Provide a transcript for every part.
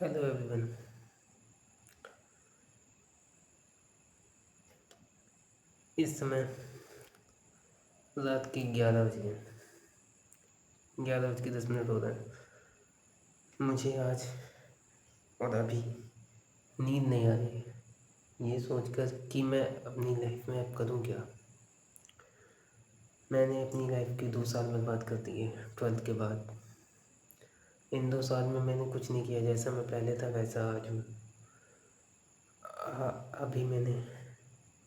Hello everyone. इस समय रात के 11 बज गए। 11:10 हो रहा है। मुझे आज और अभी नींद नहीं आ रही है ये सोचकर कि मैं अपनी लाइफ में अब करूँ क्या। मैंने अपनी लाइफ की 2 साल बर्बाद कर दिए 12th के बाद। इन 2 साल में मैंने कुछ नहीं किया, जैसा मैं पहले था वैसा आज हूँ। अभी मैंने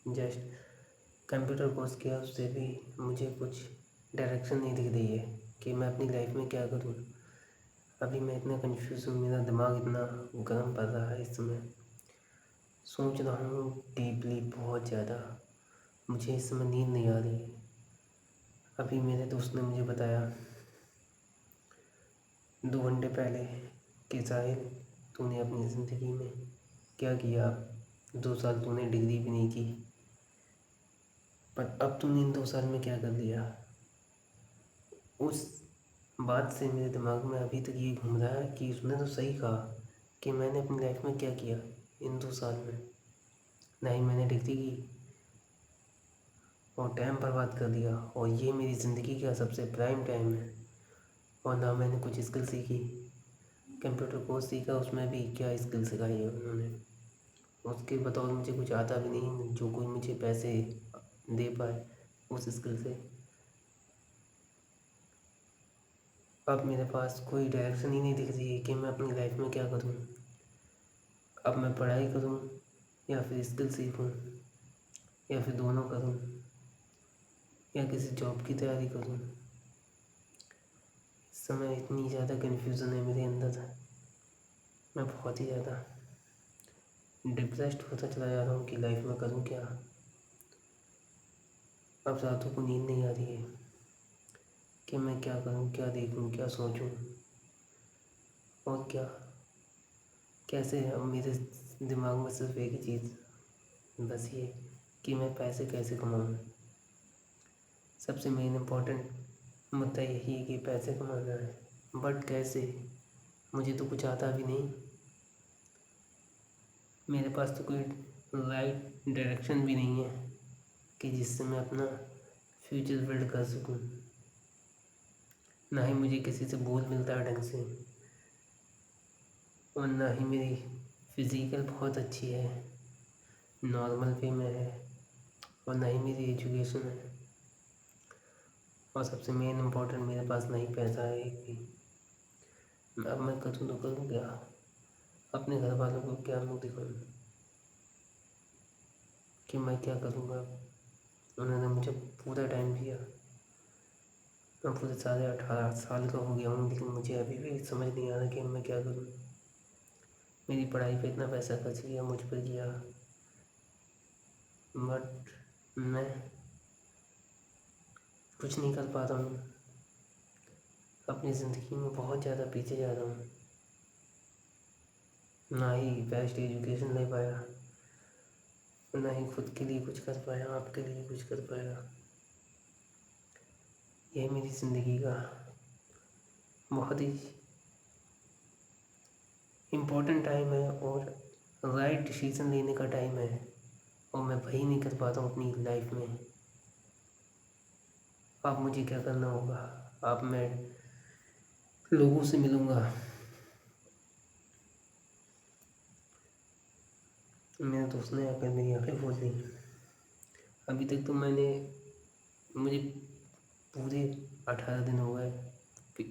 जस्ट कंप्यूटर कोर्स किया, उससे भी मुझे कुछ डायरेक्शन नहीं दिख रही है कि मैं अपनी लाइफ में क्या करूँ। अभी मैं इतना कंफ्यूज हूँ, मेरा दिमाग इतना गर्म पड़ रहा है इस समय। सोच रहा हूँ डीपली बहुत ज़्यादा। मुझे इस समय नींद नहीं आ रही है। अभी मेरे दोस्त ने मुझे बताया 2 घंटे पहले कि साहिल, तूने अपनी ज़िंदगी में क्या किया। 2 साल तूने डिग्री भी नहीं की, पर अब तूने इन 2 साल में क्या कर लिया। उस बात से मेरे दिमाग में अभी तक ये घूम रहा है कि उसने तो सही कहा कि मैंने अपनी लाइफ में क्या किया इन 2 साल में। ना ही मैंने डिग्री की और टाइम बर्बाद कर दिया, और ये मेरी ज़िंदगी का सबसे प्राइम टाइम है। और ना मैंने कुछ स्किल सीखी। कंप्यूटर कोर्स सीखा, उसमें भी क्या स्किल सिखाई है उन्होंने। उसके बतौर मुझे कुछ आता भी नहीं जो कोई मुझे पैसे दे पाए उस स्किल से। अब मेरे पास कोई डायरेक्शन ही नहीं दिख रही है कि मैं अपनी लाइफ में क्या करूँ। अब मैं पढ़ाई करूँ या फिर स्किल सीखूँ या फिर दोनों करूँ या किसी जॉब की तैयारी करूँ। इस समय इतनी ज़्यादा कन्फ्यूज़न है मेरे अंदर। मैं बहुत ही ज़्यादा डिप्रेस्ड होता चला जा रहा हूँ कि लाइफ में करूँ क्या। अब रातों को नींद नहीं आ रही है कि मैं क्या करूँ, क्या देखूँ, क्या सोचूँ और क्या कैसे। अब मेरे दिमाग में सिर्फ एक ही चीज़ बस ये कि मैं पैसे कैसे कमाऊँ। सबसे मेन इम्पोर्टेंट मुद्दा यही है कि पैसे कमाना है, बट कैसे। मुझे तो कुछ आता भी नहीं। मेरे पास तो कोई राइट डायरेक्शन भी नहीं है कि जिससे मैं अपना फ्यूचर बिल्ड कर सकूँ। ना ही मुझे किसी से बोल मिलता है ढंग से, और ना ही मेरी फिज़िकल बहुत अच्छी है, नॉर्मल पे में है, और ना ही मेरी एजुकेशन है, और सबसे मेन इम्पोर्टेंट मेरे पास नहीं पैसा है एक भी। अब मैं करूँ तो करूँ क्या। अपने घर वालों को क्या मुँह दिखाऊँ कि मैं क्या करूँगा। उन्होंने मुझे पूरा टाइम दिया। मैं पूरे 18.5 साल का हो गया हूँ, लेकिन मुझे अभी भी समझ नहीं आ रहा कि मैं क्या करूँ। मेरी पढ़ाई पे इतना पैसा खर्च किया, मुझ पर किया, बट मैं कुछ नहीं कर पा रहा हूँ। अपनी ज़िंदगी में बहुत ज़्यादा पीछे जा रहा हूँ। ना ही बेस्ट एजुकेशन ले पाया, ना ही खुद के लिए कुछ कर पाया, आपके लिए कुछ कर पाया। यह मेरी ज़िंदगी का बहुत ही इम्पोर्टेंट टाइम है और राइट डिसीज़न लेने का टाइम है, और मैं वही नहीं कर पाता हूँ अपनी लाइफ में। अब मुझे क्या करना होगा। अब मैं लोगों से मिलूँगा। मेरे दोस्त ने आकर मेरी आँखें खोल दी। अभी तक तो मुझे पूरे 18 दिन हो गए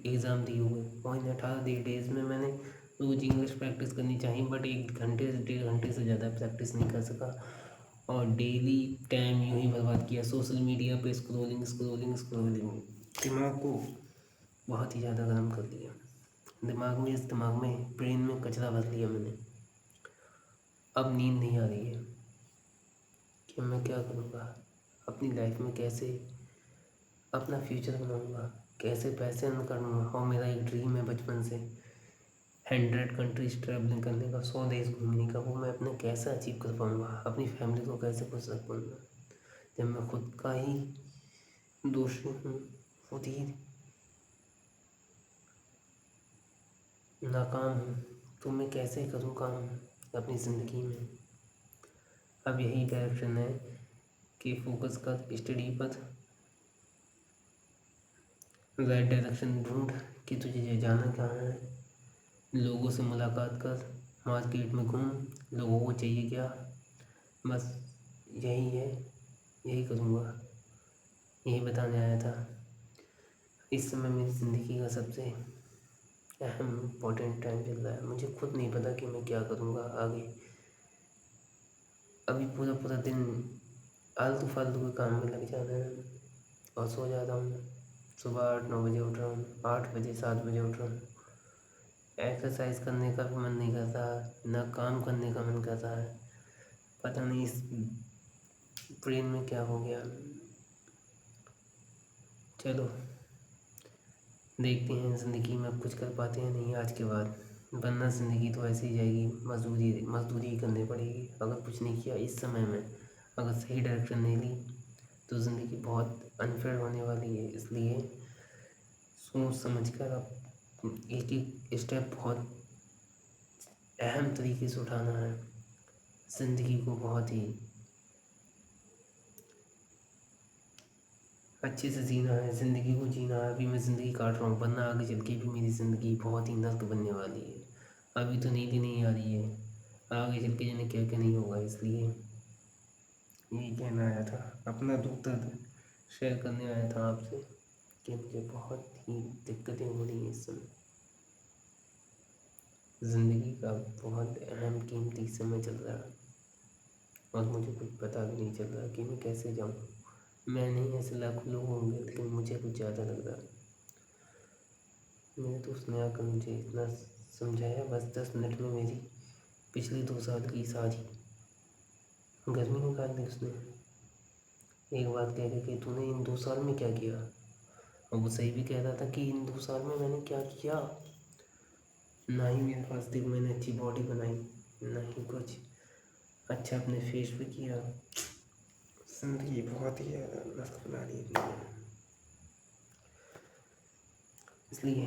एग्ज़ाम दिए हुए, और इन 18 डेज़ में मैंने रोज़ इंग्लिश प्रैक्टिस करनी चाहिए, बट 1 घंटे से 1.5 घंटे से ज़्यादा प्रैक्टिस नहीं कर सका। और डेली टाइम यूँ ही बर्बाद किया सोशल मीडिया पे स्क्रोलिंग स्क्रोलिंग स्क्रोलिंग। दिमाग को बहुत ही ज़्यादा गर्म कर दिया। दिमाग में ब्रेन में कचरा भर लिया मैंने। अब नींद नहीं आ रही है कि मैं क्या करूँगा अपनी लाइफ में, कैसे अपना फ्यूचर बनाऊँगा, कैसे पैसे अर्न करूँगा। और मेरा एक ड्रीम है बचपन से 100 कंट्रीज ट्रैवलिंग करने का, 100 देश घूमने का। वो मैं अपने कैसे अचीव कर पाऊँगा, अपनी फैमिली को कैसे खुश रख पाऊँगा, जब मैं खुद का ही दोषी हूँ, खुद ही नाकाम हूँ। तो मैं कैसे करूँ काम अपनी ज़िंदगी में। अब यही डायरेक्शन है कि फोकस कर स्टडी पर, राइट डायरेक्शन ढूंढ कि तुझे जाना कहाँ है, लोगों से मुलाकात कर, मार्केट में घूम, लोगों को चाहिए क्या, बस यही है, यही करूँगा, यही बताने आया था। इस समय मेरी ज़िंदगी का सबसे अहम इम्पोर्टेंट टाइम चल रहा है। मुझे खुद नहीं पता कि मैं क्या करूँगा आगे। अभी पूरा पूरा दिन आलतू फालतू के काम में लग जाना है और सो जाता हूँ। सुबह 8-9 बजे उठ रहा हूँ, 8 बजे 7 बजे उठ रहा हूँ। एक्सरसाइज करने का भी मन नहीं करता, ना काम करने का मन करता है। पता नहीं इस ब्रेन में क्या हो गया। चलो देखते हैं ज़िंदगी में अब कुछ कर पाते हैं नहीं आज के बाद, वरना ज़िंदगी तो ऐसे ही जाएगी, मजदूरी ही करनी पड़ेगी। अगर कुछ नहीं किया इस समय में, अगर सही डायरेक्शन नहीं ली तो ज़िंदगी बहुत अनफेयर होने वाली है। इसलिए सोच समझ कर अब एक एक स्टेप बहुत अहम तरीके से उठाना है। ज़िंदगी को बहुत ही अच्छे से जीना है, ज़िंदगी को जीना है। अभी मैं ज़िंदगी काट रहा हूँ, वरना आगे चल के भी मेरी ज़िंदगी बहुत ही नर्क बनने वाली है। अभी तो नींद ही नहीं आ रही है, आगे चल के जाने क्या क्या नहीं होगा। इसलिए यही कहना आया था, अपना दुख दर्द शेयर करने आया था आपसे कि मुझे बहुत ही दिक्कतें हो रही हैं इस समय। ज़िंदगी का बहुत अहम कीमती समय चल रहा है और मुझे कुछ पता भी नहीं चल रहा कि मैं कैसे जाऊँ। मैं नहीं, ऐसे लाखों लोग होंगे, लेकिन मुझे कुछ ज़्यादा लग रहा है। मेरे दोस्त ने आकर मुझे इतना समझाया, बस 10 मिनट में मेरी पिछले 2 साल की सारी गर्मी निकाल दी उसने। एक बात कह के कि तूने इन 2 साल में क्या किया। और वो सही भी कह रहा था कि इन 2 साल में मैंने क्या किया। ना ही मेरे पास देख मैंने अच्छी बॉडी बनाई, ना ही कुछ अच्छा अपने फेस पे किया। जिंदगी बहुत ही नर्क बना दी है। इसलिए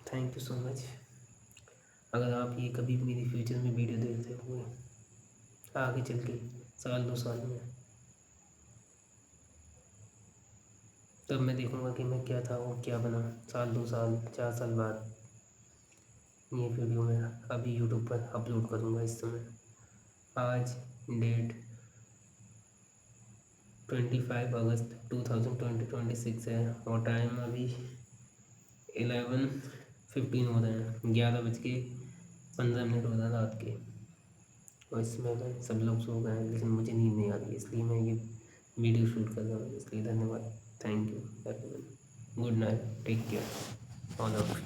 थैंक यू सो मच। अगर आप ये कभी मेरी फ्यूचर में वीडियो देखते हुए आगे चल के 1-2 साल में, तब मैं देखूँगा कि मैं क्या था और क्या बना 1-2 साल 4 साल बाद। ये वीडियो मैं अभी यूट्यूब पर अपलोड करूँगा इस समय। आज डेट 25 अगस्त 2026 है और टाइम अभी 11:15 हो रहे हैं, 11:15 हो रहे हैं रात के। और इसमें मैं सब लोग सो गए हैं, लेकिन मुझे नींद नहीं आ रही, इसलिए मैं ये वीडियो शूट कर रहा हूँ। इसलिए धन्यवाद, thank you everyone, good night, take care all of you.